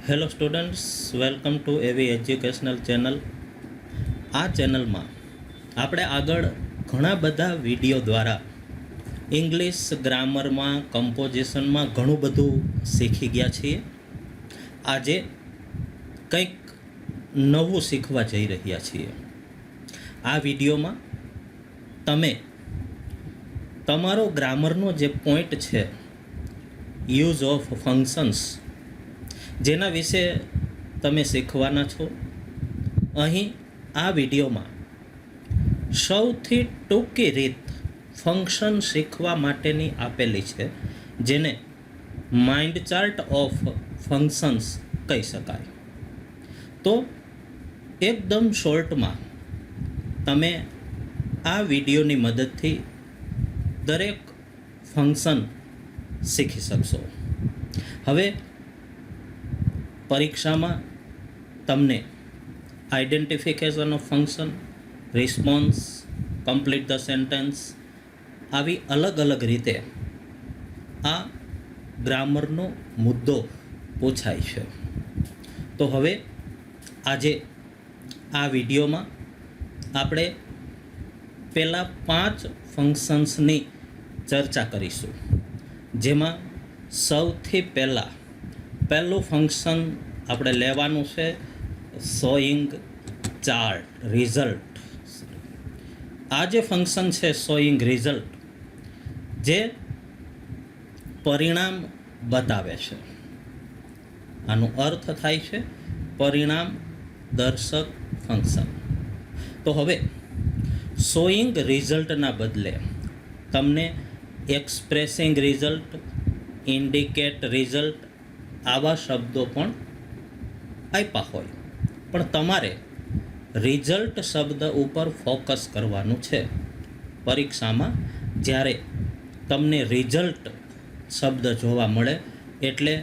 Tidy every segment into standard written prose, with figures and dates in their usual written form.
Hello students, welcome to એવી educational channel. આ ચેનલમાં આપણે આગળ ઘણા બધા વિડીયો દ્વારા ઇંગ્લિશ ગ્રામરમાં, કમ્પોઝિશનમાં ઘણું બધું શીખી ગયા છીએ. આજે કંઈક નવું શીખવા જઈ રહ્યા છીએ. આ વિડીયોમાં તમે તમારો ગ્રામરનો જે પોઈન્ટ છે, યુઝ ઓફ ફંક્શન્સ, જેના વિશે તમે શીખવાના છો. અહીં આ વિડીયોમાં સૌથી ટૂંકી રીત ફંક્શન શીખવા માટેની આપેલી છે, જેને માઇન્ડ ચાર્ટ ઓફ ફંક્શન્સ કહી શકાય. તો એકદમ શોર્ટમાં તમે આ વિડીયોની મદદથી દરેક ફંક્શન શીખી શકશો. હવે પરીક્ષામાં તમને identification of function, response, complete the sentence, આવી અલગ અલગ રીતે આ ગ્રામરનો મુદ્દો પૂછાય છે. તો હવે આજે આ વિડીયોમાં આપણે પહેલાં 5 ફંક્શન્સની ચર્ચા કરીશું, જેમાં સૌથી પહેલું ફંક્શન આપણે લેવાનું છે શોઈંગ ચાર્ટ રિઝલ્ટ. આ જે ફંક્શન છે શોઈંગ રિઝલ્ટ, જે પરિણામ બતાવે છે, આનો અર્થ થાય છે પરિણામ દર્શક ફંક્શન. તો હવે શોઈંગ રિઝલ્ટના બદલે તમને એક્સપ્રેસિંગ રિઝલ્ટ, ઇન્ડિકેટ રિઝલ્ટ આવા શબ્દો પણ આપ્યા હોય, પણ તમારે રિઝલ્ટ શબ્દ ઉપર ફોકસ કરવાનું છે. પરીક્ષામાં જ્યારે તમને રિઝલ્ટ શબ્દ જોવા મળે એટલે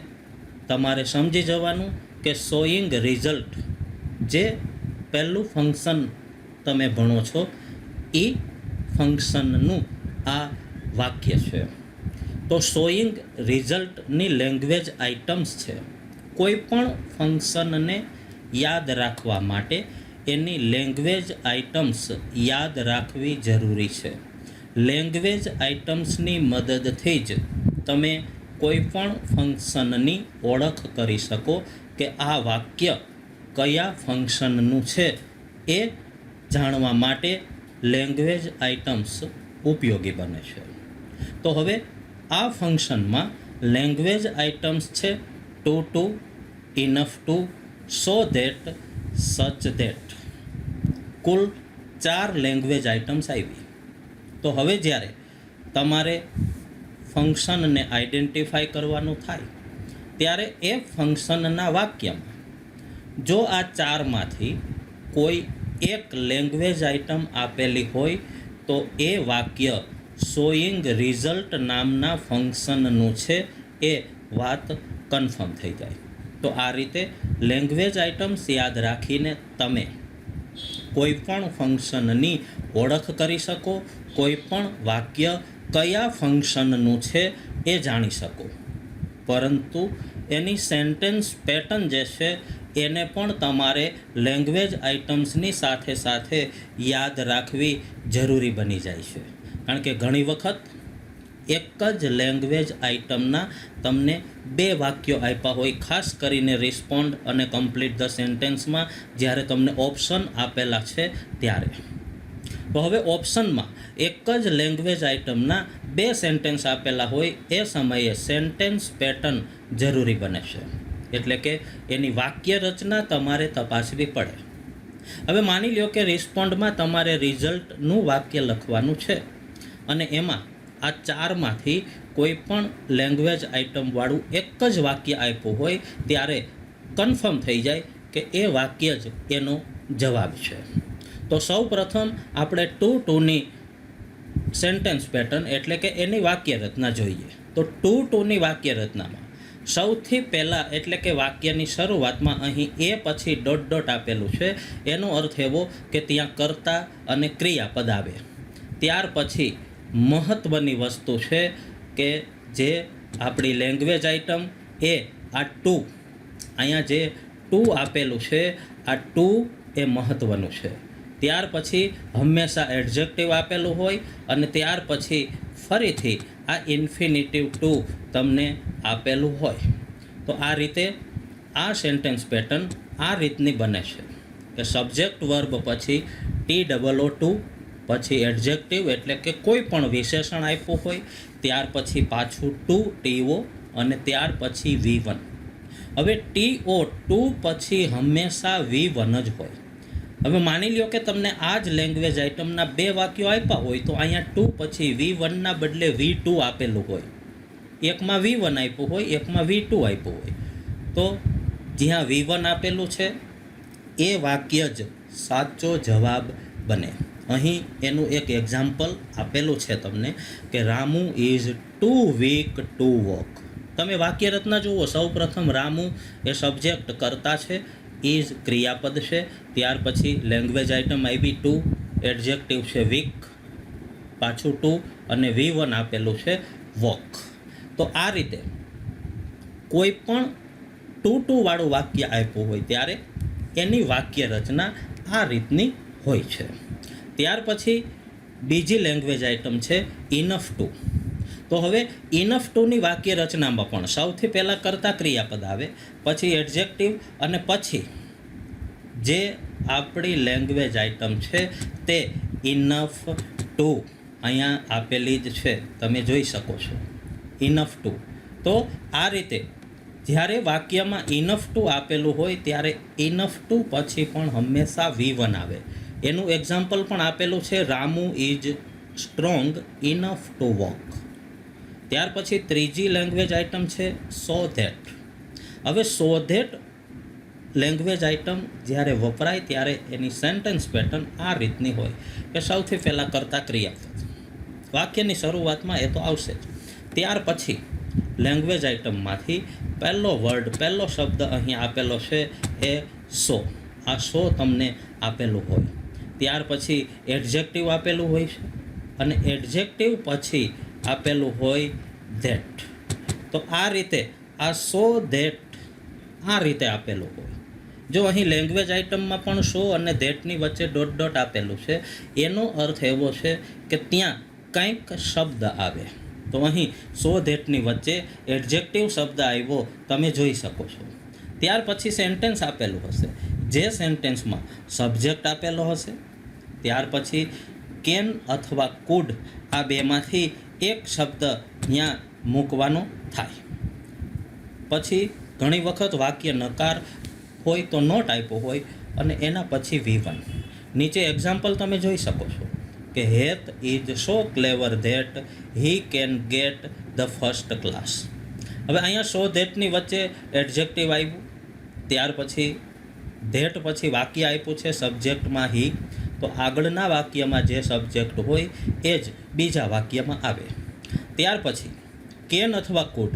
તમારે સમજી જવાનું કે શોઈંગ રિઝલ્ટ, જે પહેલું ફંક્શન તમે ભણો છો, એ ફંક્શનનું આ વાક્ય છે. તો શોઈંગ રિઝલ્ટની લેંગ્વેજ આઇટમ્સ છે. કોઈ પણ ફંક્શનને યાદ રાખવા માટે એની લેંગ્વેજ આઇટમ્સ યાદ રાખવી જરૂરી છે. લેંગ્વેજ આઇટમ્સની મદદથી જ તમે કોઈ પણ ફંક્શનની ઓળખ કરી શકો કે આ વાક્ય કયા ફંક્શનનું છે. એ જાણવા માટે લેંગ્વેજ આઇટમ્સ ઉપયોગી બને છે. તો હવે આ ફંક્શનમાં લેંગ્વેજ આઇટમ્સ છે too, enough to, so that, such that. કુલ 4 લેંગ્વેજ આઇટમ્સ આવી. તો હવે જ્યારે તમારે ફંક્શનને આઈડેન્ટિફાય કરવાનું થાય, ત્યારે એ ફંક્શનના વાક્યમાં જો આ 4માંથી કોઈ એક લેંગ્વેજ આઇટમ આપેલી હોય તો એ વાક્ય શોઈંગ રિઝલ્ટ નામના ફંક્શનનું છે. એ વાત કન્ફર્મ થઈ જાય. તો આ રીતે લેંગ્વેજ આઇટમ્સ યાદ રાખીને તમે કોઈ પણ ફંક્શનની ઓળખ કરી શકો, કોઈ પણ વાક્ય કયા ફંક્શનનું છે એ જાણી શકો. પરંતુ એની સેન્ટેન્સ પેટર્ન જે છે એને પણ તમારે લેંગ્વેજ આઇટમ્સની સાથે સાથે યાદ રાખવી જરૂરી બની જાય છે. કારણ કે ઘણી વખત એક જ લેંગ્વેજ આઇટમના તમને 2 વાક્યો આપ્યા હોય, ખાસ કરીને રિસ્પોન્ડ અને કમ્પ્લીટ ધ સેન્ટેન્સમાં જ્યારે તમને ઓપ્શન આપેલા છે ત્યારે. તો હવે ઓપ્શનમાં એક જ લેંગ્વેજ આઇટમના 2 સેન્ટેન્સ આપેલા હોય, એ સમયે સેન્ટેન્સ પેટર્ન જરૂરી બને છે. એટલે કે એની વાક્ય રચના તમારે તપાસવી પડે. હવે માની લ્યો કે રિસ્પોન્ડમાં તમારે રિઝલ્ટનું વાક્ય લખવાનું છે અને એમાં આ 4માંથી કોઈ પણ લેંગ્વેજ આઇટમવાળું એક જ વાક્ય આપ્યું હોય, ત્યારે કન્ફર્મ થઈ જાય કે એ વાક્ય જ એનો જવાબ છે. તો સૌ પ્રથમ આપણે ટુની સેન્ટેન્સ પેટર્ન એટલે કે એની વાક્ય રચના જોઈએ. તો ટુની વાક્ય રચનામાં સૌથી પહેલાં એટલે કે વાક્યની શરૂઆતમાં અહીં એ પછી ડોટ આપેલું છે. એનો અર્થ એવો કે ત્યાં કર્તા અને ક્રિયાપદ આવે. ત્યાર પછી મહત્ત્વની વસ્તુ છે કે જે આપણી લેંગ્વેજ આઇટમ એ આ ટુ અહીંયા જે ટુ આપેલું છે આ ટુ એ મહત્ત્વનું છે. ત્યાર પછી હંમેશા એડજેક્ટિવ આપેલું હોય અને ત્યાર પછી ફરીથી આ ઇન્ફિનિટિવ ટુ તમને આપેલું હોય. તો આ રીતે આ સેન્ટેન્સ પેટર્ન આ રીતની બને છે કે સબ્જેક્ટ વર્બ પછી TOO પછી એડજેક્ટિવ એટલે કે કોઈ પણ વિશેષણ આપ્યું હોય ત્યાર પછી પાછું TO અને ત્યાર પછી V1. હવે TO પછી હંમેશા V1 જ હોય. હવે માની લ્યો કે તમને આ જ લેંગ્વેજ આઇટમના 2 વાક્યો આપ્યા હોય તો અહીંયા 2 પછી V1ના બદલે V2 આપેલું હોય. એકમાં V1 આપ્યું હોય, એકમાં V2 આપ્યું હોય. તો જ્યાં V1 આપેલું છે એ વાક્ય જ સાચો જવાબ બને. અહીં એનું એક એક્ઝામ્પલ આપેલું છે તમને કે Ramu is too weak to walk. તમે વાક્ય રચના જુઓ. સૌપ્રથમ રામુ એ સબ્જેક્ટ કરતા છે, ઇઝ ક્રિયાપદ છે, ત્યાર પછી લેંગ્વેજ આઇટમ આવી 2, એડજેક્ટિવ છે વીક, પાછું 2 અને V1 આપેલું છે વોક. તો આ રીતે કોઈ પણ 2 વાળું વાક્ય આપ્યું હોય ત્યારે એની વાક્ય રચના આ રીતની હોય છે. ત્યાર પછી બીજી લેંગ્વેજ આઇટમ છે ઇનફ ટુ. તો હવે ઇનફ ટુની વાક્ય રચનામાં પણ સૌથી પહેલાં કરતા ક્રિયાપદ આવે, પછી એડજેક્ટિવ અને પછી જે આપણી લેંગ્વેજ આઇટમ છે તે ઇનફ ટુ અહીંયા આપેલી જ છે, તમે જોઈ શકો છો ઇનફ ટુ. તો આ રીતે જ્યારે વાક્યમાં ઇનફ ટુ આપેલું હોય ત્યારે ઇનફ ટુ પછી પણ હંમેશા V1 આવે. એનું એક્ઝામ્પલ પણ આપેલું છે Ramu is strong enough to walk. ત્યાર પછી ત્રીજી લેંગ્વેજ આઇટમ છે સો ધેટ. હવે સો ધેટ લેંગ્વેજ આઇટમ જ્યારે વપરાય ત્યારે એની સેન્ટેન્સ પેટર્ન આ રીતની હોય કે સૌથી પહેલાં કરતા ક્રિયાપદ વાક્યની શરૂઆતમાં એ તો આવશે જ. ત્યાર પછી લેંગ્વેજ આઇટમમાંથી પહેલો વર્ડ, પહેલો શબ્દ અહીં આપેલો છે એ સો. આ સો તમને આપેલું હોય. ત્યાર પછી એડજેક્ટિવ આપેલું હોય છે અને એડજેક્ટિવ પછી આપેલું હોય ધેટ. તો આ રીતે આ સો ધેટ આ રીતે આપેલું હોય. જો અહીં લેંગ્વેજ આઇટમમાં પણ સો અને ધેટની વચ્ચે ડોટ ડોટ આપેલું છે એનો અર્થ એવો છે કે ત્યાં કંઈક શબ્દ આવે. તો અહીં સો ધેટની વચ્ચે એડજેક્ટિવ શબ્દ આવ્યો તમે જોઈ શકો છો. ત્યાર પછી સેન્ટેન્સ આપેલું હશે, જે સેન્ટેન્સમાં સબ્જેક્ટ આપેલો હશે, ત્યાર પછી કેન અથવા કુડ આ બેમાંથી એક શબ્દ ત્યાં મૂકવાનો થાય. પછી ઘણી વખત વાક્ય નકાર હોય તો નોટ આપ્યો હોય અને એના પછી V1. નીચે એક્ઝામ્પલ તમે જોઈ શકો છો કે હેત is so clever that he can get the first class. હવે અહીંયા સો ધેટની વચ્ચે એડજેક્ટિવ આવ્યું, ત્યાર પછી ધેટ પછી વાક્ય આપ્યું છે સબ્જેક્ટમાં હી. તો આગળના વાક્યમાં જે સબ્જેક્ટ હોય એ જ બીજા વાક્યમાં આવે. ત્યાર પછી કેન અથવા કુડ.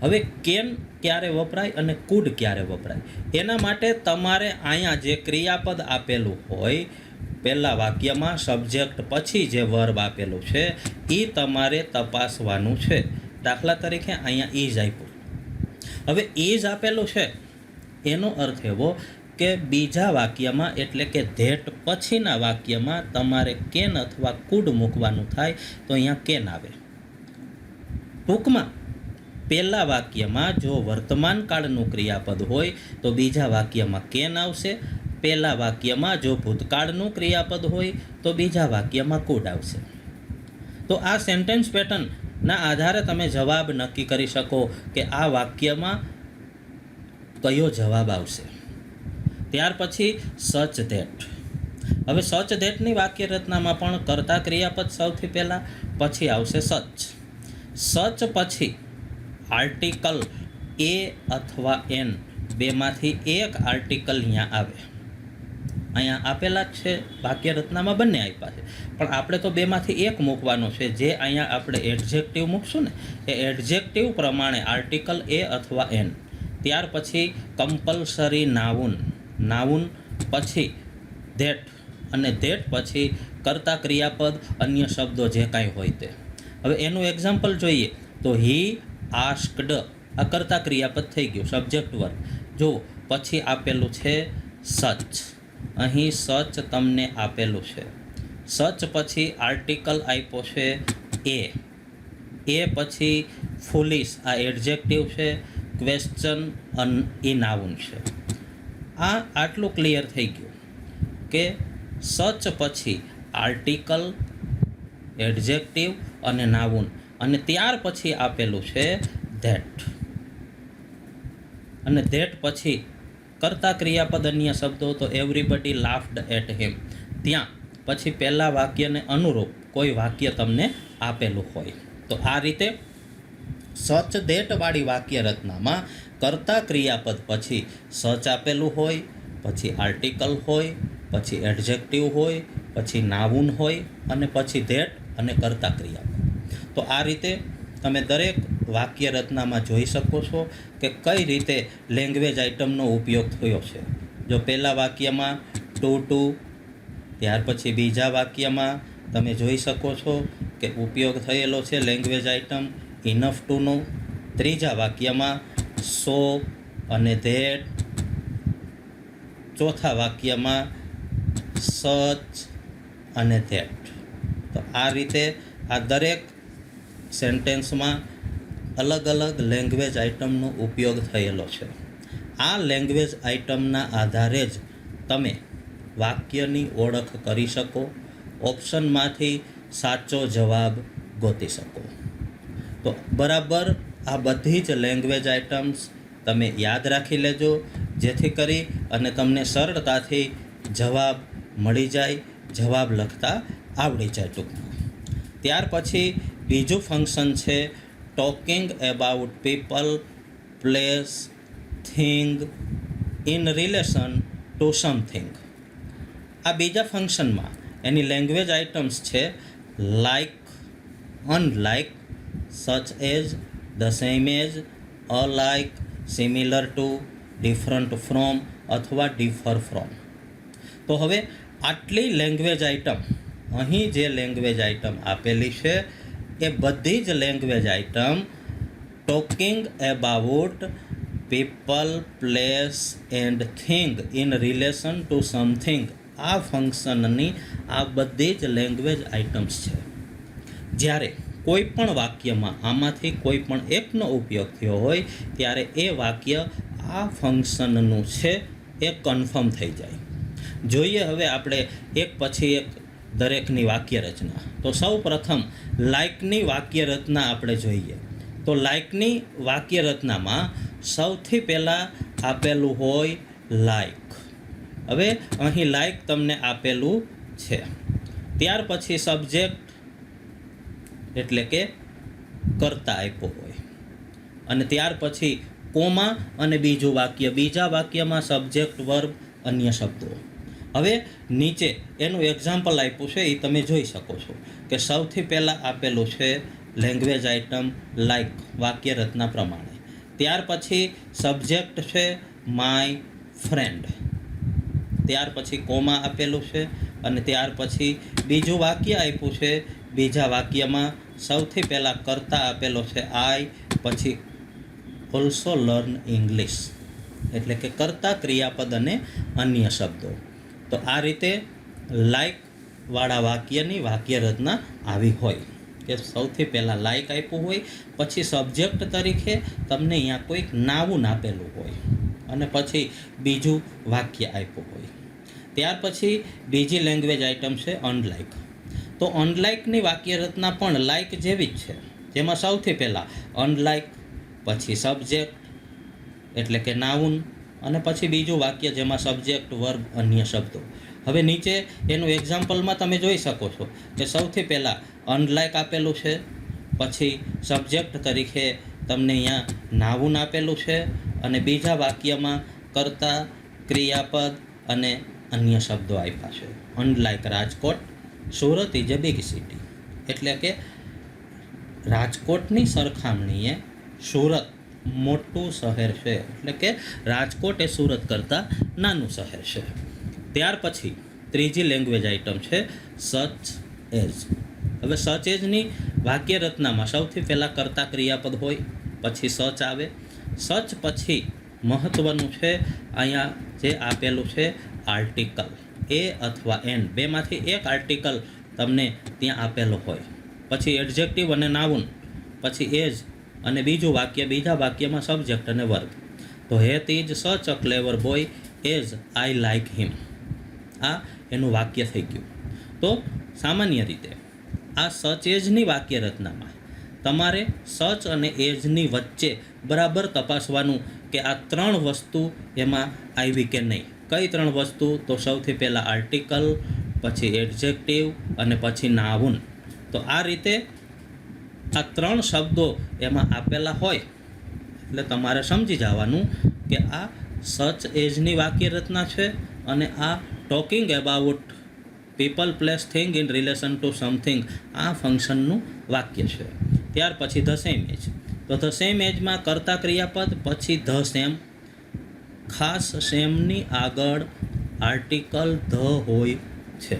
હવે કેન ક્યારે વપરાય અને કુડ ક્યારે વપરાય એના માટે તમારે અહીંયા જે ક્રિયાપદ આપેલું હોય પહેલા વાક્યમાં સબ્જેક્ટ પછી જે વર્બ આપેલું છે એ તમારે તપાસવાનું છે. દાખલા તરીકે અહીંયા ઇઝ આપ્યું. હવે ઇઝ આપેલું છે એનો અર્થ એવો કે બીજા વાક્યમાં એટલે કે ધેટ પછીના વાક્યમાં તમારે કેન અથવા કુડ મૂકવાનું થાય તો અહીંયા કેન આવે. ટૂંકમાં પહેલા વાક્યમાં જો વર્તમાન કાળનું ક્રિયાપદ હોય તો બીજા વાક્યમાં કેન આવશે. પહેલા વાક્યમાં જો ભૂતકાળનું ક્રિયાપદ હોય તો બીજા વાક્યમાં કુડ આવશે. તો આ સેન્ટેન્સ પેટર્નના આધારે તમે જવાબ નક્કી કરી શકો કે આ વાક્યમાં કયો જવાબ આવશે. ત્યાર પછી સચ ધેટ. હવે સચ ધેટની વાક્ય રચનામાં પણ કરતા ક્રિયાપદ સૌથી પહેલાં, પછી આવશે સચ. સચ પછી આર્ટિકલ એ અથવા એન બેમાંથી એક આર્ટિકલ અહીંયા આવે. અહીંયા આપેલા જ છે વાક્ય રચનામાં બંને આપ્યા છે પણ આપણે તો બેમાંથી એક મૂકવાનો છે. જે અહીંયા આપણે એડજેક્ટિવ મૂકશું ને એ એડજેક્ટિવ પ્રમાણે આર્ટિકલ એ અથવા એન. ત્યાર પછી કમ્પલસરી નાઉન. નાઉન પછી ધેટ અને ધેટ પછી કરતા ક્રિયાપદ અન્ય શબ્દો જે કાંઈ હોય તે. હવે એનું એક્ઝામ્પલ જોઈએ તો હી આસ્કડ આ કર્તા ક્રિયાપદ થઈ ગયું, સબ્જેક્ટ વર્બ. જો પછી આપેલું છે સચ. અહીં સચ તમને આપેલું છે. સચ પછી આર્ટિકલ આપ્યો છે એ પછી ફૂલિશ આ એડજેક્ટિવ છે, ક્વેશ્ચન એ નાઉન છે. આ આટલું ક્લિયર થઈ ગયું કે સચ પછી આર્ટિકલ, એડજેક્ટિવ અને નાઉન, અને ત્યાર પછી આપેલું છે ધેટ. અને ધેટ પછી કર્તા ક્રિયાપદ અન્ય શબ્દો તો એવરીબડી લાફ્ડ એટ હિમ. ત્યાં પછી પહેલા વાક્યને અનુરૂપ કોઈ વાક્ય તમને આપેલું હોય. તો આ રીતે સચ ધેટ વાળી વાક્ય રચનામાં કર્તા ક્રિયાપદ પછી સચ આપેલું હોય, પછી આર્ટિકલ હોય, પછી એડજેક્ટિવ હોય, પછી નાઉન હોય અને પછી ધેટ અને કર્તા ક્રિયાપદ. તો આ રીતે તમે દરેક વાક્ય રચનામાં જોઈ શકો છો કે કઈ રીતે લેંગ્વેજ આઇટમનો ઉપયોગ થયો છે. જો પહેલા વાક્યમાં ટુ, ત્યાર પછી બીજા વાક્યમાં તમે જોઈ શકો છો કે ઉપયોગ થયેલો છે લેંગ્વેજ આઇટમ ઇનફ ટુનો. ત્રીજા વાક્યમાં સો અને ધેટ. ચોથા વાક્યમાં સચ અને ધેટ. તો આ રીતે આ દરેક સેન્ટેન્સમાં અલગ અલગ લેંગ્વેજ આઇટમનો ઉપયોગ થયેલો છે. આ લેંગ્વેજ આઇટમના આધારે જ તમે વાક્યની ઓળખ કરી શકો, ઓપ્શનમાંથી સાચો જવાબ ગોતી શકો. તો બરાબર આ બધી જ લેંગ્વેજ આઇટમ્સ તમે યાદ રાખી લેજો, જેથી કરી અને તમને સરળતાથી જવાબ મળી જાય, જવાબ લખતા આવડી જાય ટૂંકમાં. ત્યાર પછી બીજું ફંક્શન છે talking about people, place, thing in relation to something. આ બીજા ફંક્શનમાં એની લેંગ્વેજ આઇટમ્સ છે like, unlike, such as, the same as, alike, similar to, different from અથવા ડિફર ફ્રોમ. તો હવે આટલી લેંગ્વેજ આઇટમ, અહીં જે લેંગ્વેજ આઇટમ આપેલી છે એ બધી જ language item talking about people, place and thing in relation to something, આ ફંક્શનની આ બધી જ લેંગ્વેજ આઇટમ્સ છે. જ્યારે કોઈ પણ વાક્યમાં આમાંથી કોઈ પણ એકનો ઉપયોગ થયો હોય ત્યારે એ વાક્ય આ ફંક્શનનું છે એ કન્ફર્મ થઈ જાય. જોઈએ હવે આપણે એક પછી એક દરેકની વાક્ય રચના. તો સૌ પ્રથમ લાઇકની વાક્ય રચના આપણે જોઈએ. તો લાઇકની વાક્ય રચનામાં સૌથી પહેલાં આપેલું હોય લાઇક. હવે અહીં લાઇક તમને આપેલું છે. ત્યાર પછી સબ્જેક્ટ એટલે કે કર્તા આપ્યો હોય, અને ત્યાર પછી કોમા અને બીજું વાક્ય. બીજા વાક્યમાં સબ્જેક્ટ, વર્બ, અન્ય શબ્દો. હવે નીચે એનું એક્ઝામ્પલ આપ્યું છે, એ તમે જોઈ શકો છો કે સૌથી પહેલાં આપેલું છે લેંગ્વેજ આઇટમ લાઇક વાક્ય રચના પ્રમાણે. ત્યાર પછી સબ્જેક્ટ છે માય ફ્રેન્ડ. ત્યાર પછી કોમા આપેલું છે અને ત્યાર પછી બીજું વાક્ય આપ્યું છે. બીજા વાક્યમાં સૌથી પહેલાં કર્તા આપેલો છે આઈ, પછી ઓલ્સો લર્ન ઇંગ્લિશ એટલે કે કર્તા, ક્રિયાપદ અને અન્ય શબ્દો. તો આ રીતે લાઇક વાળા વાક્યની વાક્ય રચના આવી હોય કે સૌથી પહેલાં લાઇક આપ્યું હોય, પછી સબ્જેક્ટ તરીકે તમને અહીંયા કોઈક નાઉન આપેલું હોય અને પછી બીજું વાક્ય આપ્યું હોય. ત્યાર પછી બીજી લેંગ્વેજ આઇટમ છે અનલાઇક. તો અનલાઇકની વાક્ય રચના પણ લાઇક જેવી જ છે, જેમાં સૌથી પહેલાં અનલાઇક, પછી સબ્જેક્ટ એટલે કે નાઉન અને પછી બીજું વાક્ય જેમાં સબ્જેક્ટ, વર્બ, અન્ય શબ્દો. હવે નીચે એનું એક્ઝામ્પલમાં તમે જોઈ શકો છો કે સૌથી પહેલાં અનલાઇક આપેલું છે, પછી સબ્જેક્ટ તરીકે તમને અહીંયા નાઉન આપેલું છે અને બીજા વાક્યમાં કર્તા, ક્રિયાપદ અને અન્ય શબ્દો આપ્યા છે. Unlike Rajkot, Surat is a big city એટલે કે રાજકોટની સરખામણીએ સુરત મોટું શહેર છે, એટલે કે રાજકોટ એ સુરત કરતાં નાનું શહેર છે. ત્યાર પછી ત્રીજી લેંગ્વેજ આઇટમ છે સચ એઝ. હવે સચ એઝની વાક્ય રચનામાં સૌથી પહેલાં કર્તા ક્રિયાપદ હોય, પછી સચ આવે, સચ પછી મહત્વનું છે અહીંયા જે આપેલું છે આર્ટિકલ એ અથવા એન, બેમાંથી એક આર્ટિકલ તમને ત્યાં આપેલો હોય, પછી એડજેક્ટિવ અને નાઉન, પછી એજ અને બીજું વાક્ય, બીજા વાક્યમાં સબ્જેક્ટ અને વર્બ. તો Het is such a clever boy as I like him, આ એનું વાક્ય થઈ ગયું. તો સામાન્ય રીતે આ સચ એજની વાક્ય રચનામાં તમારે સચ અને એજની વચ્ચે બરાબર તપાસવાનું કે આ ત્રણ વસ્તુ એમાં આવી કે નહીં. કઈ ત્રણ વસ્તુ? તો સૌથી પહેલાં આર્ટિકલ, પછી એડજેક્ટિવ અને પછી નાઉન. તો આ રીતે આ ત્રણ શબ્દો એમાં આપેલા હોય એટલે તમારે સમજી જવાનું કે આ સચ એજની વાક્ય રચના છે અને આ talking about people, place, thing in relation to something, આ ફંક્શનનું વાક્ય છે. ત્યાર પછી ધ સેમ એજ. તો ધ સેમ એજમાં કર્તા ક્રિયાપદ, પછી ધ સેમ, ખાસ સેમની આગળ આર્ટિકલ ધ હોય છે.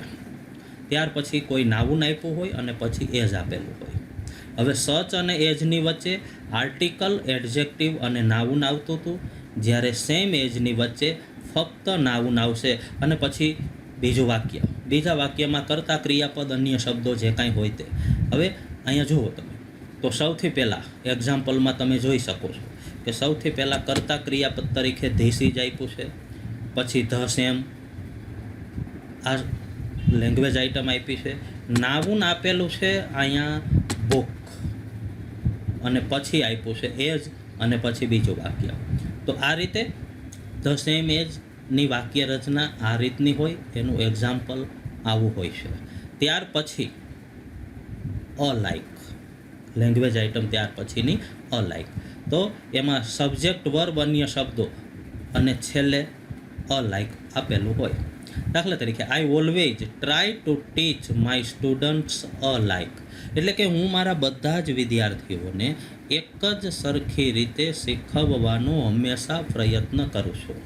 ત્યાર પછી કોઈ નાઉન આપ્યું હોય અને પછી એજ આપેલું હોય. હવે સચ અને એજની વચ્ચે આર્ટિકલ, એડજેક્ટિવ અને નાઉન આવતું હતું, જ્યારે સેમ એજની વચ્ચે ફક્ત નાઉન આવશે અને પછી બીજું વાક્ય. બીજા વાક્યમાં કર્તા ક્રિયાપદ, અન્ય શબ્દો જે કાંઈ હોય તે. હવે અહીંયા જુઓ તમે, તો સૌથી પહેલાં એક્ઝામ્પલમાં તમે જોઈ શકો છો કે સૌથી પહેલાં કર્તા ક્રિયાપદ તરીકે ધીસ ઇઝ આપ્યું છે, પછી ધ સેમ, આ લેંગ્વેજ આઇટમ આપી છે. નાઉન આપેલું છે અહીંયા બુક, અને પછી આપ્યું છે એજ અને પછી બીજું વાક્ય. તો આ રીતે ધ સેમ એજની વાક્ય રચના આ રીતની હોય, એનું એક્ઝામ્પલ આવું હોય છે. ત્યાર પછી અ લાઇક લેંગ્વેજ આઇટમ, ત્યાર પછીની અ લાઇક. તો એમાં સબ્જેક્ટ, વર્બ, અન્ય શબ્દો અને છેલ્લે અ લાઇક આપેલું હોય. દાખલા તરીકે I always try to teach my students a like, એટલે કે હું મારા બધા જ વિદ્યાર્થીઓને એક જ સરખી રીતે શીખવવાનો હંમેશા પ્રયત્ન કરું છું.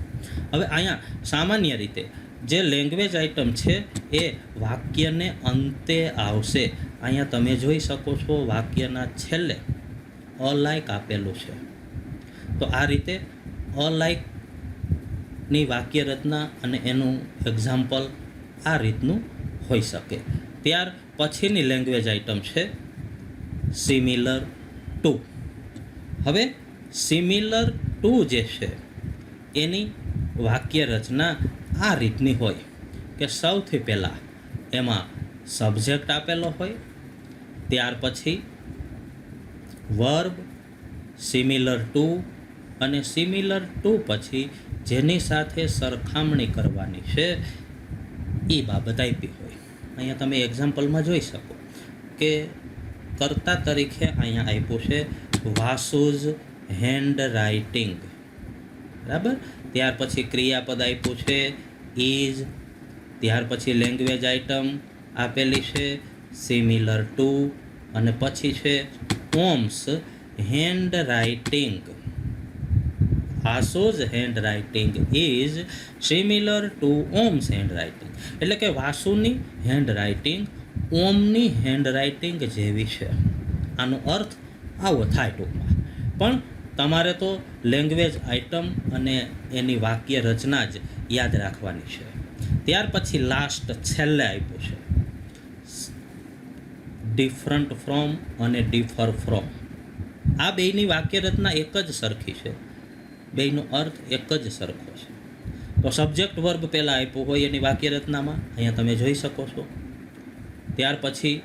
હવે અહીંયા સામાન્ય રીતે જે લેંગ્વેજ આઇટમ છે એ વાક્યને અંતે આવશે. અહીંયા તમે જોઈ શકો છો વાક્યના છેલ્લે અ લાઇક આપેલું છે. તો આ રીતે અ લાઇકની વાક્ય રચના અને એનું એક્ઝામ્પલ આ રીતનું હોઈ શકે. ત્યાર પછીની લેંગ્વેજ આઇટમ છે સિમિલર ટુ. હવે સિમિલર ટુ જે છે એની વાક્ય રચના આ રીતની હોય કે સૌથી પહેલાં એમાં સબ્જેક્ટ આપેલો હોય, ત્યાર પછી વર્બ, સિમિલર ટુ, અને સિમિલર ટુ પછી જેની સાથે સરખામણી કરવાની છે એ બાબત આપી હોય. અહીંયા તમે એક્ઝામ્પલમાં જોઈ શકો કે કર્તા તરીકે અહીંયા આપ્યું છે વાસુઝ હેન્ડ રાઇટિંગ, બરાબર. ત્યાર પછી ક્રિયાપદ આપ્યું છે ઇઝ, ત્યાર પછી લેંગ્વેજ આઇટમ આપેલી છે સિમિલર ટુ, અને પછી છે Om's hand writing. Vasu's hand writing is similar to Om's hand writing, એટલે કે વાસુની હેન્ડ રાઇટિંગ ઓમની હેન્ડ રાઇટિંગ જેવી છે. આનો અર્થ આવો થાય ટૂંકમાં. પણ તમારે તો લેંગ્વેજ આઇટમ અને એની વાક્ય રચના જ યાદ રાખવાની છે. ત્યાર પછી લાસ્ટ છેલ્લે આપ્યું છે ડિફરન્ટ ફ્રોમ અને ડિફર ફ્રોમ. આ બેયની વાક્ય રચના એક જ સરખી છે, બેયનો અર્થ એક જ સરખો છે. તો સબ્જેક્ટ વર્બ પહેલાં આપ્યું હોય એની વાક્ય રચનામાં અહીંયા તમે જોઈ શકો છો. ત્યાર પછી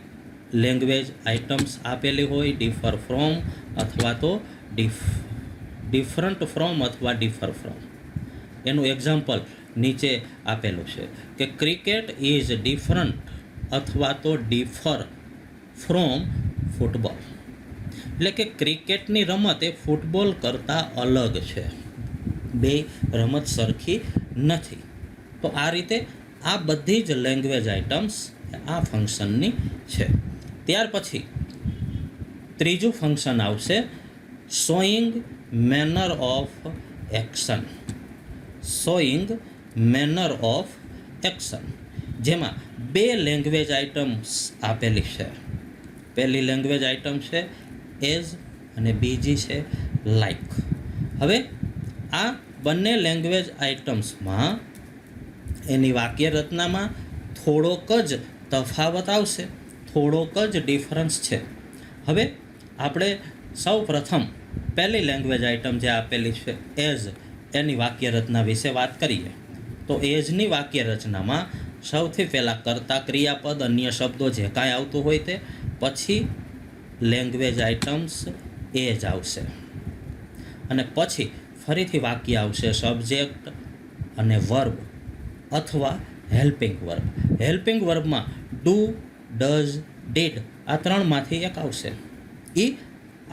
લેંગ્વેજ આઇટમ્સ આપેલી હોય ડિફર ફ્રોમ અથવા તો ડિફરન્ટ ફ્રોમ અથવા ડિફર ફ્રોમ. એનું એક્ઝામ્પલ નીચે આપેલું છે કે ક્રિકેટ ઇઝ ડિફરન્ટ અથવા તો ડિફર ફ્રોમ ફૂટબોલ, એટલે કે ક્રિકેટની રમત એ ફૂટબોલ કરતાં અલગ છે, બે રમત સરખી નથી. તો આ રીતે આ બધી જ લેંગ્વેજ આઇટમ્સ આ ફંક્શનની છે. ત્યાર પછી ત્રીજું ફંક્શન આવશે showing manner of action. Showing manner of action, જેમાં બે લેંગ્વેજ આઇટમ્સ આપેલી છે. પહેલી લેંગ્વેજ આઇટમ છે એઝ અને બીજી છે લાઇક. હવે આ બંને લેંગ્વેજ આઇટમ્સમાં એની વાક્ય રચનામાં થોડોક જ તફાવત આવશે, થોડોક જ ડિફરન્સ છે. હવે આપણે સૌ પ્રથમ પહેલી લેંગ્વેજ આઇટમ જે આપેલી છે એઝ, એની વાક્ય રચના વિશે વાત કરીએ. તો એઝની વાક્ય રચનામાં સૌથી પહેલાં કર્તા, ક્રિયાપદ, અન્ય શબ્દો જે કાંઈ આવતું હોય તે, પછી લેંગ્વેજ આઇટમ્સ એજ આવશે અને પછી ફરીથી વાક્ય આવશે સબ્જેક્ટ અને વર્બ અથવા હેલ્પિંગ વર્બ. હેલ્પિંગ વર્બમાં ડુ, ડઝ, ડીડ આ ત્રણમાંથી એક આવશે. એ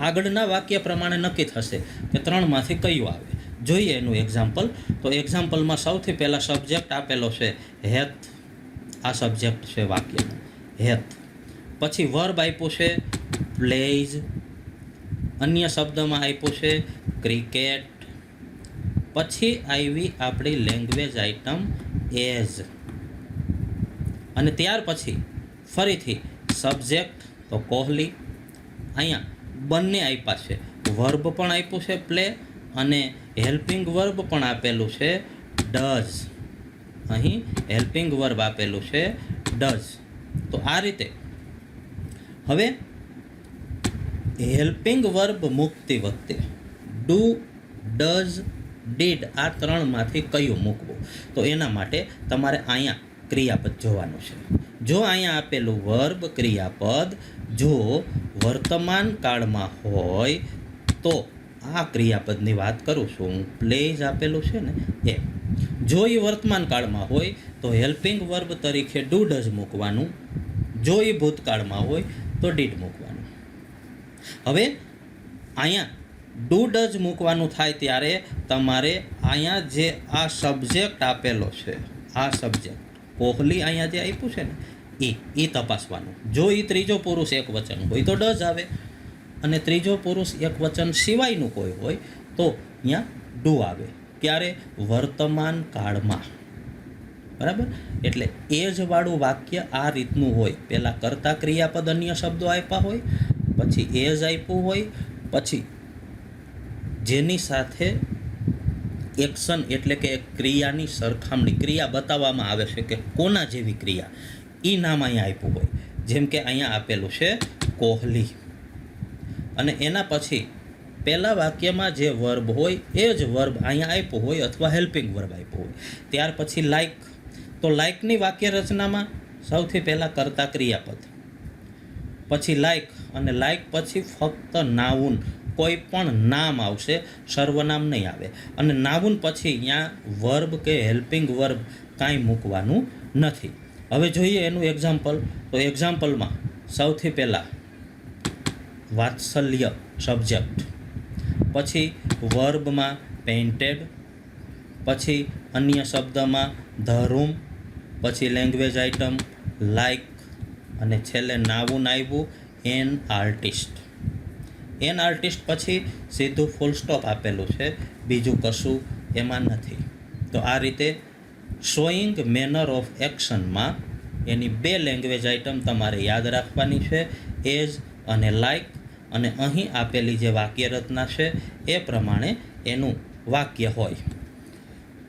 આગળના વાક્ય પ્રમાણે નક્કી થશે કે ત્રણમાંથી કયું આવે. જોઈએ એનું એક્ઝામ્પલ. તો એક્ઝામ્પલમાં સૌથી પહેલાં સબ્જેક્ટ આપેલો છે હેથ, આ સબ્જેક્ટ છે વાક્યનો હેથ. પછી વર્બ આપ્યું છે પ્લેઝ, અન્ય શબ્દમાં આપ્યું છે ક્રિકેટ. પછી આવી આપણી લેંગ્વેજ આઇટમ એઝ, અને ત્યાર પછી ફરીથી સબ્જેક્ટ તો કોહલી. અહીંયા બંને આપ્યા છે, વર્બ પણ આપ્યું છે પ્લે અને હેલ્પિંગ વર્બ પણ આપેલું છે ડઝ. અહીં હેલ્પિંગ વર્બ આપેલું છે ડઝ. તો આ રીતે હવે હેલ્પિંગ વર્બ મૂકતી વખતે ડુ, ડઝ, ડીડ આ ત્રણમાંથી કયું મૂકવું, તો એના માટે તમારે અહીંયા ક્રિયાપદ જોવાનું છે. જો અહીંયા આપેલું વર્બ ક્રિયાપદ જો વર્તમાન કાળમાં હોય તો આ ક્રિયાપદની વાત કરું છું હું, પ્લેઝ આપેલું છે ને એ. જો એ વર્તમાન કાળમાં હોય તો હેલ્પિંગ વર્બ તરીકે ડુ, ડઝ મૂકવાનું. જો એ ભૂતકાળમાં હોય તો ડીડ મૂકવાનું. હવે અહીંયા ડુ, ડઝ મૂકવાનું થાય ત્યારે તમારે અહીંયા જે આ સબ્જેક્ટ આપેલો છે, આ સબ્જેક્ટ કોહલી અહીંયા જે આપ્યું છે ને એ તપાસવાનું. જો એ ત્રીજો પુરુષ એક વચન હોય તો ડઝ આવે, અને ત્રીજો પુરુષ એક વચન સિવાયનું કોઈ હોય તો અહીંયા ડુ આવે. ક્યારે? વર્તમાન કાળમાં. બરાબર? એટલે એજ વાળું વાક્ય આ રીતનું હોય. પહેલાં કર્તા, ક્રિયાપદ, અન્ય શબ્દો આપ્યા હોય, પછી એજ આપ્યું હોય, પછી જેની સાથે એક્શન એટલે કે એક ક્રિયાની સરખામણી, ક્રિયા બતાવવામાં આવે છે કે કોના જેવી ક્રિયા, એ નામ અહીંયા આપ્યું હોય. જેમ કે અહીંયા આપેલું છે કોહલી, અને એના પછી પહેલા વાક્યમાં જે વર્બ હોય એ જ વર્બ અહીંયા આપ્યો હોય અથવા હેલ્પિંગ વર્બ આપ્યો હોય. ત્યાર પછી લાઈક, તો લાઈકની વાક્ય રચનામાં સૌથી પહેલાં કર્તા ક્રિયાપદ, પછી લાઈક, અને લાઈક પછી ફક્ત નાઉન, કોઈ પણ નામ આવશે, સર્વનામ નહીં આવે. અને નાઉન પછી અહીંયા વર્બ કે હેલ્પિંગ વર્બ કાંઈ મૂકવાનું નથી. હવે જોઈએ એનું એક્ઝામ્પલ. તો એક્ઝામ્પલમાં સૌથી પહેલાં વાત્સલ્ય સબ્જેક્ટ, પછી વર્બમાં પેઇન્ટેડ, પછી અન્ય શબ્દમાં ધ રૂમ, પછી લેંગ્વેજ આઇટમ લાઈક, અને છેલ્લે નાઉન આવ્યું એન આર્ટિસ્ટ. એન આર્ટિસ્ટ પછી સીધું ફૂલ સ્ટોપ આપેલું છે, બીજું કશું એમાં નથી. તો આ રીતે શોઈંગ મેનર ઓફ એક્શનમાં એની બે લેંગ્વેજ આઇટમ તમારે યાદ રાખવાની છે, એઝ અને લાઈક, અને અહીં આપેલી જે વાક્ય રચના છે એ પ્રમાણે એનું વાક્ય હોય.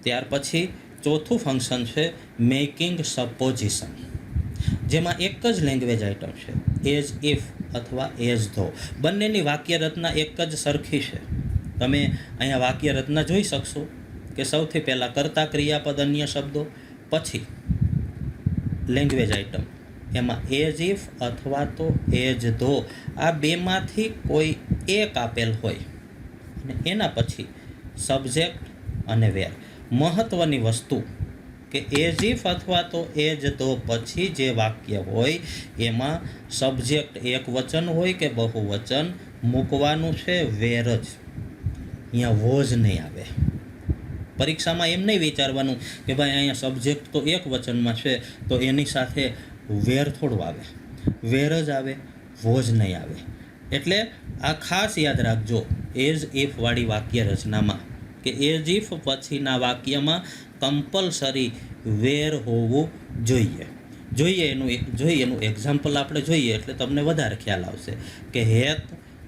ત્યાર પછી ચોથું ફંક્શન છે મેકિંગ સપોઝિશન, જેમાં એક જ લેંગ્વેજ આઇટમ છે એઝ ઇફ અથવા એઝ ધો. બંનેની વાક્ય રચના એક જ સરખી છે. તમે અહીંયા વાક્ય રચના જોઈ શકશો કે સૌથી પહેલાં કર્તા, ક્રિયાપદ, અન્ય શબ્દો, પછી લેંગ્વેજ આઇટમ, એમાં એઝ ઇફ અથવા તો એઝ ધો આ બેમાંથી કોઈ એક આપેલ હોય, અને એના પછી સબ્જેક્ટ અને વેર. મહત્ત્વની વસ્તુ કે એઝ ઇફ અથવા તો એઝ ધો પછી જે વાક્ય હોય એમાં સબ્જેક્ટ એક વચન હોય કે બહુવચન મૂકવાનું છે, વેર જ. અહીંયા વોઝ નહીં આવે. પરીક્ષામાં એમ નહીં વિચારવાનું કે ભાઈ અહીંયા સબ્જેક્ટ તો એક વચનમાં છે તો એની સાથે વેર થોડું આવે. વેર જ આવે, વોઝ નહીં આવે. એટલે આ ખાસ યાદ રાખજો એઝ ઇફ વાળી વાક્ય રચનામાં કે એઝ ઇફ પછીના વાક્યમાં કમ્પલસરી વેર હોવું જોઈએ. એનું એક્ઝામ્પલ આપણે જોઈએ એટલે તમને વધારે ખ્યાલ આવશે કે હેથ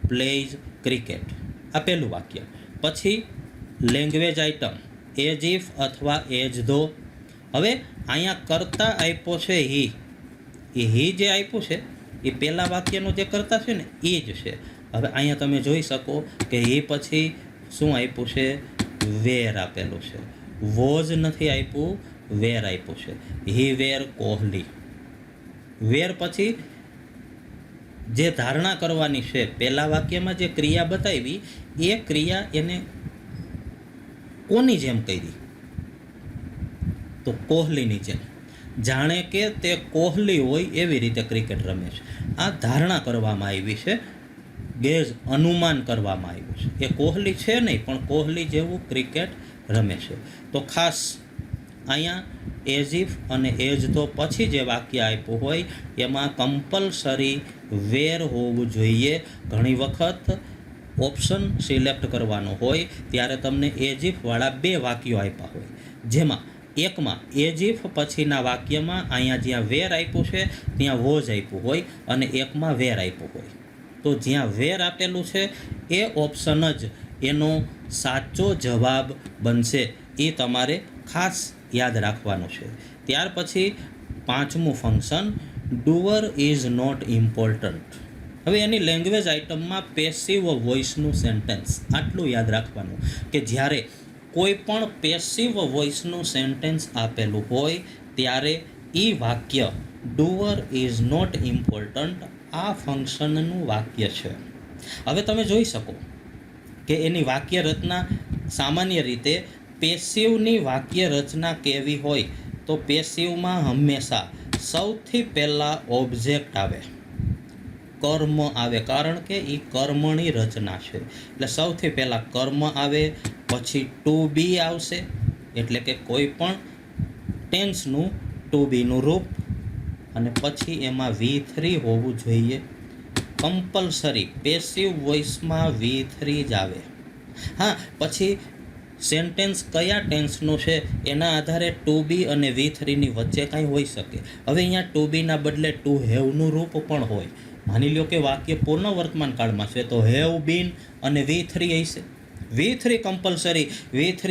પ્લેઝ ક્રિકેટ, આ પહેલું વાક્ય. પછી લેંગ્વેજ આઇટમ એજ ઇફ અથવા એજ ધો. હવે અહીંયા કરતા આપ્યો છે હી, એ હી જે આપ્યું છે એ પહેલા વાક્યનો જે કરતા છે ને એ જ છે. હવે અહીંયા તમે જોઈ શકો કે એ પછી શું આપ્યું છે? વેર આપેલું છે. વોઝ નથી આપ્યું, વેર આપ્યું છે. હી વેર કોહલી. વેર પછી જે ધારણા કરવાની છે, પહેલા વાક્યમાં જે ક્રિયા બતાવી એ ક્રિયા એને કોની જેમ કરી? તો કોહલીની જેમ. જાણે કે તે કોહલી હોય એવી રીતે ક્રિકેટ રમે છે. આ ધારણા કરવામાં આવી છે, ગેજ અનુમાન કરવામાં આવ્યું છે. એ કોહલી છે નહીં, પણ કોહલી જેવું ક્રિકેટ રમે છે. તો ખાસ અહીંયા એઝ ઇફ અને એજ ધો પછી જે વાક્ય આપ્યું હોય એમાં કમ્પલસરી વેર હોવું જોઈએ. ઘણી વખત ઓપ્શન સિલેક્ટ કરવાનો હોય ત્યારે તમને એજ ઇફવાળા 2 વાક્યો આપ્યા હોય, જેમાં એકમાં એજ ઇફ પછીના વાક્યમાં અહીંયા જ્યાં વેર આપ્યું છે ત્યાં વોઝ આપ્યું હોય અને એકમાં વેર આપ્યું હોય. તો જ્યાં વેર આપેલું છે એ ઓપ્શન જ એનો સાચો જવાબ બનશે. એ તમારે ખાસ યાદ રાખવાનું છે. ત્યાર પછી 5મું function doer is not important. હવે એની લેંગ્વેજ આઇટમમાં પેસિવ વોઇસનું સેન્ટેન્સ, આટલું યાદ રાખવાનું કે જ્યારે કોઈ પણ પેસિવ વોઇસનું સેન્ટેન્સ આપેલું હોય ત્યારે એ વાક્ય ડુઅર ઇઝ નોટ ઇમ્પોર્ટન્ટ આ ફંક્શનનું વાક્ય છે. હવે તમે જોઈ શકો કે એની વાક્ય રચના સામાન્ય રીતે પેસિવની વાક્ય રચના કેવી હોય તો પેસિવમાં હંમેશા સૌથી પહેલાં ઓબ્જેક્ટ આવે, કર્મ આવે, કારણ કે એ કર્મની રચના છે. એટલે સૌથી પહેલાં કર્મ આવે, પછી ટુ બી આવશે, એટલે કે કોઈ પણ ટેન્સનું ટુ બીનું રૂપ, અને પછી એમાં V3 હોવું જોઈએ કમ્પલસરી. પેસિવ વોઇસમાં V3 જ આવે. હા, પછી સેન્ટેન્સ કયા ટેન્સનું છે એના આધારે ટુ બી અને V3ની વચ્ચે કાંઈ હોઈ શકે. હવે અહીંયા ટુ બીના બદલે ટુ હેવનું રૂપ પણ હોય. માની લો કે વાક્ય પૂર્ણ વર્તમાન કાળમાં છે તો હેવ બીન અને V3 હશે. V3 કમ્પલસરી, V3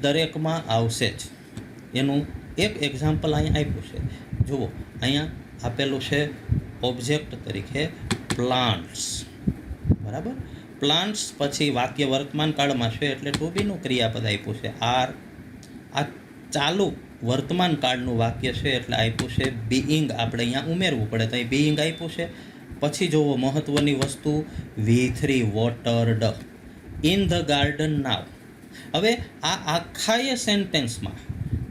દરેકમાં આવશે જ. એનું એક એક્ઝામ્પલ અહીંયા આપ્યું છે. જુઓ, અહીંયા આપેલું છે ઓબ્જેક્ટ તરીકે પ્લાન્ટ્સ, બરાબર. પ્લાન્ટ્સ પછી વાક્ય વર્તમાન કાળમાં છે એટલે ટુ બીનું ક્રિયાપદ આપ્યું છે આર. આ ચાલુ વર્તમાન કાળનું વાક્ય છે એટલે આપ્યું છે બીઈંગ. આપણે અહીંયા ઉમેરવું પડે તો અહીં બીઈંગ આપ્યું છે. પછી જોવો મહત્વની વસ્તુ V3 વોટર્ડ ઇન ધ ગાર્ડન નાવ. હવે આ આખાય સેન્ટેન્સમાં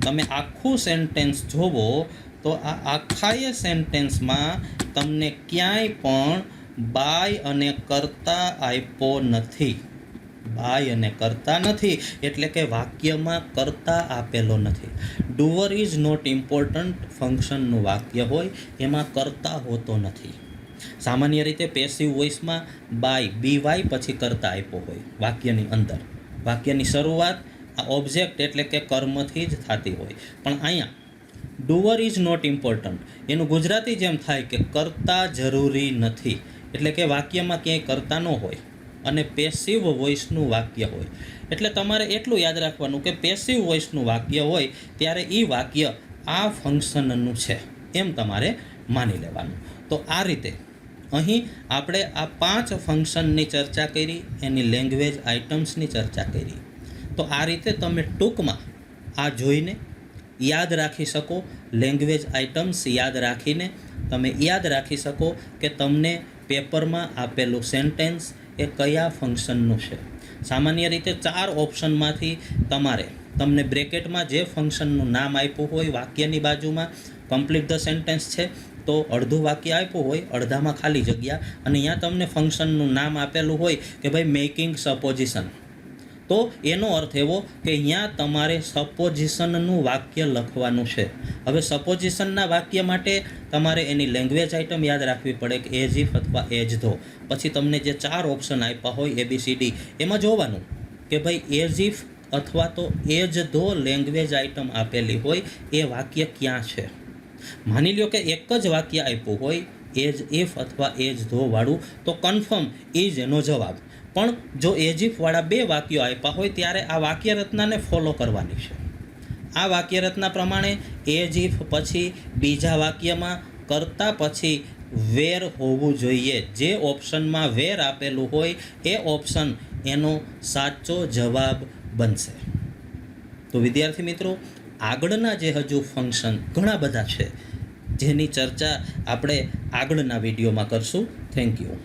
તમે આખું સેન્ટેન્સ જોવો તો આ આખાય સેન્ટેન્સમાં તમને ક્યાંય પણ બાય અને કર્તા આપ્યો નથી. બાય અને કર્તા નથી એટલે કે વાક્યમાં કર્તા આપેલો નથી. ડુઅર ઇઝ નોટ ઇમ્પોર્ટન્ટ ફંક્શનનું વાક્ય હોય એમાં કર્તા હોતો નથી. સામાન્ય રીતે પેસિવ વોઇસમાં બાય BY પછી કર્તા આપ્યો હોય વાક્યની અંદર. વાક્યની શરૂઆત આ ઓબ્જેક્ટ એટલે કે કર્મથી જ થતી હોય. પણ અહીંયા ડુઅર ઇઝ નોટ ઇમ્પોર્ટન્ટ એનું ગુજરાતી જેમ થાય કે કર્તા જરૂરી નથી, એટલે કે વાક્યમાં ક્યાંય કર્તા ન હોય અને પેસિવ વોઇસનું વાક્ય હોય. એટલે તમારે એટલું યાદ રાખવાનું કે પેસિવ વોઇસનું વાક્ય હોય ત્યારે એ વાક્ય આ ફંક્શનનું છે એમ તમારે માની લેવાનું. તો આ રીતે અહીં આપણે આ 5 ફંક્શનની ચર્ચા કરી, એની લેંગ્વેજ આઇટમ્સની ચર્ચા કરી. તો આ રીતે તમે ટૂંકમાં આ જોઈને યાદ રાખી શકો. લેંગ્વેજ આઇટમ્સ યાદ રાખીને તમે યાદ રાખી શકો કે તમને પેપરમાં આપેલું સેન્ટેન્સ એ કયા ફંક્શનનું છે. સામાન્ય રીતે 4 ઓપ્શનમાંથી તમને બ્રેકેટમાં જે ફંક્શનનું નામ આપ્યું હોય વાક્યની બાજુમાં કમ્પ્લીટ ધ સેન્ટેન્સ છે તો અડધું વાક્ય આપ્યું હોય, અડધામાં ખાલી જગ્યા, અને અહીંયા તમને ફંક્શનનું નામ આપેલું હોય કે ભાઈ મેકિંગ સપોઝિશન, તો એનો અર્થ એવો કે અહીંયા તમારે સપોઝિશનનું વાક્ય લખવાનું છે. હવે સપોઝિશનના વાક્ય માટે તમારે એની લેંગ્વેજ આઇટમ યાદ રાખવી પડે કે એઝ ઇફ અથવા એજ ધો. પછી તમને જે 4 ઓપ્શન આપ્યા હોય ABCD એમાં જોવાનું કે ભાઈ એઝ ઇફ અથવા તો એજ ધો લેંગ્વેજ આઇટમ આપેલી હોય એ વાક્ય ક્યાં છે. માની લો કે એક જ વાક્ય આપ્યું હોય એઝ ઇફ અથવા એજ ધો વાળું તો કન્ફર્મ એ જ એનો જવાબ. પણ જો એઝ ઇફવાળા 2 વાક્યો આપ્યા હોય ત્યારે આ વાક્ય રચનાને ફોલો કરવાની છે. આ વાક્ય રચના પ્રમાણે એઝ ઇફ પછી બીજા વાક્યમાં કરતા પછી વેર હોવું જોઈએ. જે ઓપ્શનમાં વેર આપેલું હોય એ ઓપ્શન એનો સાચો જવાબ બનશે. તો વિદ્યાર્થી મિત્રો, આગળના જે હજુ ફંક્શન ઘણા બધા છે જેની ચર્ચા આપણે આગળના વિડીયોમાં કરશું. Thank you.